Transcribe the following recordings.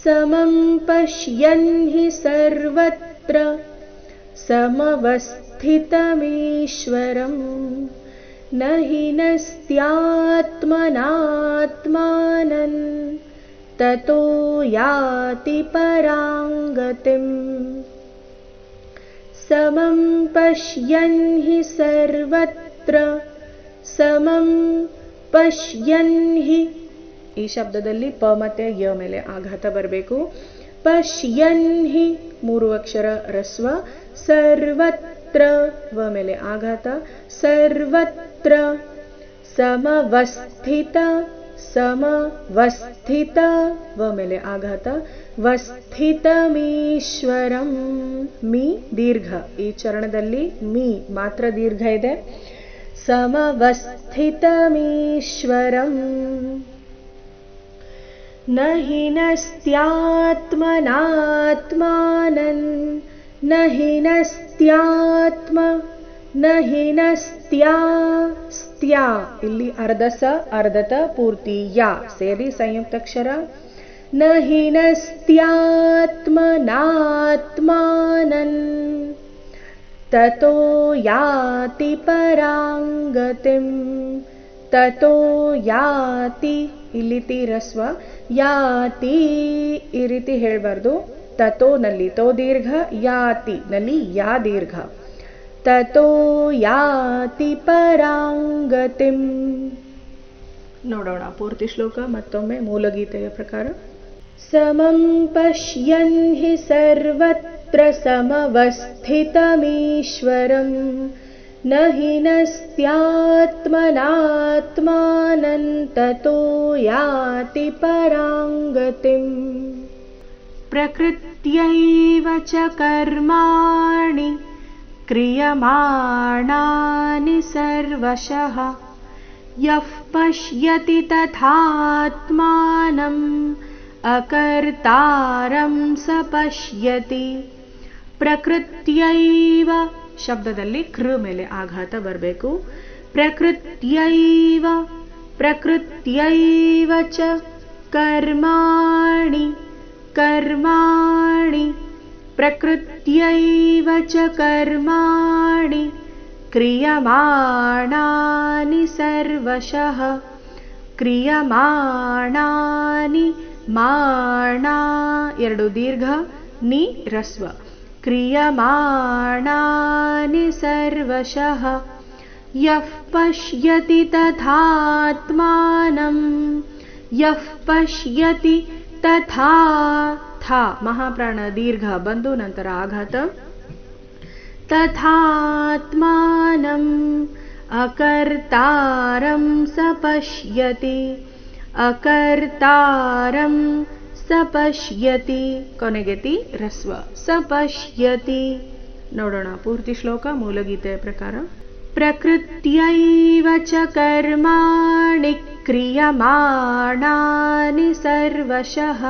ಸಮಂ ಪಶ್ಯನ್ ಹಿ ಸರ್ವತ್ರ ಸಮವಸ್ಥಿತಮೀಶ್ವರಂ ನ ಹಿ ನಸ್ತ್ಯಾತ್ಮನಾತ್ಮಾನಂ ತತೋ ಯಾತಿ ಪರಾಂ ಗತಿಂ. ಸಮಂ ಪಶ್ಯನ್ ಹಿ ಸರ್ವತ್ರ ಸಮಂ ಪಶ್ಯನ್ ಹಿ, ಈ ಶಬ್ದದಲ್ಲಿ ಪ ಮತ್ತೆ ಯ ಮೇಲೆ ಆಘಾತ ಬರಬೇಕು. ಪಶ್ಯನ್ ಹಿ 3 ಅಕ್ಷರ ರಸ್ವ. ಸರ್ವತ್ರ ವ ಮೇಲೆ ಆಘಾತ. ಸರ್ವತ್ರ ಸಮವಸ್ಥಿತ ಸಮವಸ್ಥಿತ ವ ಮೇಲೆ ಆಘಾತ. ವಸ್ಥಿತಮೀಶ್ವರಂ ಮೀ ದೀರ್ಘ, ಈ ಚರಣದಲ್ಲಿ ಮೀ ಮಾತ್ರ ದೀರ್ಘ ಇದೆ. ಸಮವಸ್ಥಿತಮೀಶ್ವರಂ ನ ಹಿ ನಸ್ತ್ಯಾತ್ಮನಾತ್ಮಾನಂ ನ ಹಿ ನಸ್ತ್ಯಾತ್ಮ ನ ಹಿ ನಸ್ತ್ಯಾ ಸ್ತ್ಯಾ, ಇಲ್ಲಿ ಅರ್ಧ ಸ ಅರ್ಧತ ಪೂರ್ತಿ ಯಾ ಸೇರಿ ಸಂಯುಕ್ತಾಕ್ಷರ. ನ ಹಿ ನಸ್ತ್ಯಾತ್ಮನಾತ್ಮಾನಂ ತತೋ ಯಾತಿ ಪರಾಂ ಗತಿಂ. ತತೋ ಯಾತಿ, ಇಲ್ಲಿ ತಿ ರಸ್ವ. ಯಾತಿ ಈ ರೀತಿ ಹೇಳಬಾರ್ದು. ತತೋ ನಲ್ಲಿ ತೋ ದೀರ್ಘ, ಯಾತಿ ನಲ್ಲಿ ಯಾ ದೀರ್ಘ. ತತೋ ಯಾತಿ ಪರಾಂ ಗತಿಂ. ನೋಡೋಣ ಪೂರ್ತಿ ಶ್ಲೋಕ ಮತ್ತೊಮ್ಮೆ ಮೂಲಗೀತೆಯ ಪ್ರಕಾರ. ಸಮಂ ಪಶ್ಯನ್ ಹಿ ಸರ್ವತ್ರ ಸಮವಸ್ಥಿತಮೀಶ್ವರಂ ನ ಹಿ ನಸ್ತ್ಯಾತ್ಮನಾತ್ಮಾನಂ ತತೋ ಯಾತಿ ಪರಾಂ ಗತಿಂ. ಪ್ರಕೃತ್ಯೈವ ಚ ಕರ್ಮಾಣಿ ಕ್ರಿಯಮಾಣಾನಿ ಸರ್ವಶಃ ಯಃ ಪಶ್ಯತಿ ತಥಾತ್ಮಾನಂ ಅಕರ್ತಾರಂ ಸ ಪಶ್ಯತಿ. ಪ್ರಕೃತ್ಯೈವ ಶಬ್ದದಲ್ಲಿ ಕೃ ಮೇಲೆ ಆಘಾತ ಬರಬೇಕು. ಪ್ರಕೃತ್ಯೈವ ಪ್ರಕೃತ್ಯೈವ ಚ ಕರ್ಮಾಣಿ ಕರ್ಮಾಣಿ ಪ್ರಕೃತ್ಯೈವ ಚ ಕರ್ಮಾಣಿ ಕ್ರಿಯಮಾಣಾನಿ ಸರ್ವಶಃ. ಕ್ರಿಯಮಾಣಾನಿ ಮಾಣ 2 ದೀರ್ಘ ನಿ ರಸ್ವ. ಕ್ರಿಯಮಾಣಾನಿ ಸರ್ವಶಃ ಯಃ ಪಶ್ಯತಿ ತಥಾತ್ಮಾನಂ ಯಃ ಪಶ್ಯತಿ ತಥಾ ಥಾ ಮಹಾಪ್ರಾಣ ದೀರ್ಘ ಬಂದು ನಂತರ ಆಘಾತ. ತಥಾತ್ಮಾನಂ ಅಕರ್ತಾರಂ ಸ ಪಶ್ಯತಿ. ಅಕರ್ತಾರಂ ಸ ಪಶ್ಯತಿ ಕೊನೆಗೆ ತಿ ರಸ್ವ. ಸ ಪಶ್ಯತಿ. ನೋಡೋಣ ಪೂರ್ತಿ ಶ್ಲೋಕ ಮೂಲಗೀತೆಯ ಪ್ರಕಾರ. ಪ್ರಕೃತ್ಯೈವ ಚ ಕರ್ಮಾಣಿ ಕ್ರಿಯಮಾಣಾನಿ ಸರ್ವಶಃ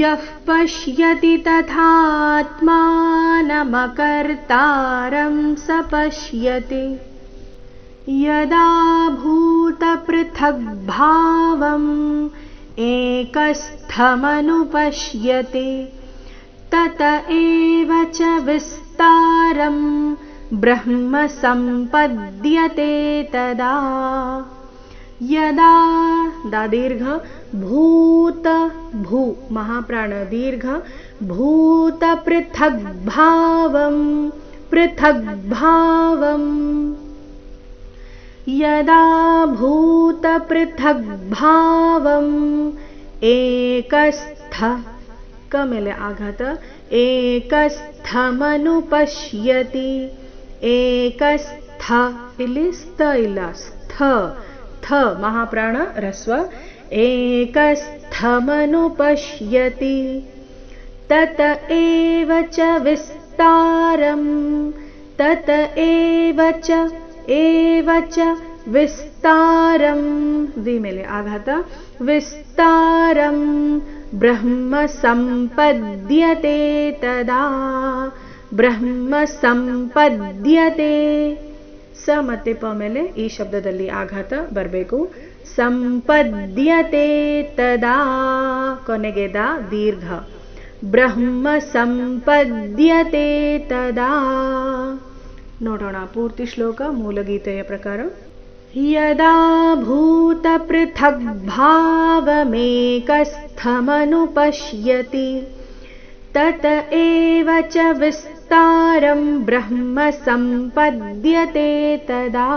ಯಃ ಪಶ್ಯತಿ ತಥಾತ್ಮಾನಮಕರ್ತಾರಂ ಸ ಪಶ್ಯತಿ. ಯದಾ ಭೂತಪೃಥಗ್ಭಾವಂ ಏಕಸ್ಥಮನುಪಶ್ಯತಿ ತತ ಏವ ಚ ವಿಸ್ತಾರಂ ಬ್ರಹ್ಮ ಸಂಪದ್ಯತೆ ತದಾ. ಯದಾ ದಾ ದೀರ್ಘ ಭೂತ ಭೂ ಮಹಾಪ್ರಾಣ ದೀರ್ಘ ಭೂತ ಪೃಥಗ್ಭಾವಂ ಪೃಥಗ್ಭಾವಂ. ಯದಾ ಭೂತ ಪೃಥಗ್ಭಾವಂ ಏಕಸ್ಥ ಕ ಮೇಲೆ ಆಘಾತ. ಏಕಸ್ಥಮನುಪಶ್ಯತಿ. ಏಕಸ್ಥ ಇಲ್ಲಿ ಸ್ಥ ಇಲ್ಲ ಸ್ಥ ಥ ಮಹಾಪ್ರಾಣ ರಸ್ವ. ಏಕಸ್ಥಮನುಪಶ್ಯತಿ ತತ ಏವ ಚ ವಿಸ್ತಾರಂ ತತ ಏವ ಚ ವಿಸ್ತಾರಂ ವಿ ಮೇಲೆ ಆಘಾತ. ವಿಸ್ತಾರಂ ಬ್ರಹ್ಮ ಸಂಪದ್ಯತೆ ತದಾ. ಬ್ರಹ್ಮ ಸಂಪದ್ಯತೆ ಸ ಮತ್ತೆ ಪ ಮೇಲೆ ಈ ಶಬ್ದದಲ್ಲಿ ಆಘಾತ ಬರಬೇಕು. ಸಂಪದ್ಯತೆ ತದಾ ಕೊನೆಗೆ ದ ದೀರ್ಘ ಬ್ರಹ್ಮ ಸಂಪದ್ಯತೆ ತದಾ. ನೋಡೋಣ ಪೂರ್ತಿ ಶ್ಲೋಕ ಮೂಲಗೀತೆಯ ಪ್ರಕಾರ. ಯದಾ ಭೂತ ಪೃಥಗ್ ಭಾವಮೇಕಸ್ಥಮನುಪಶ್ಯತಿ ತತ ಏವ ಚ ವಿಸ್ತಾರಂ ಬ್ರಹ್ಮ ಸಂಪದ್ಯತೆ ತದಾ.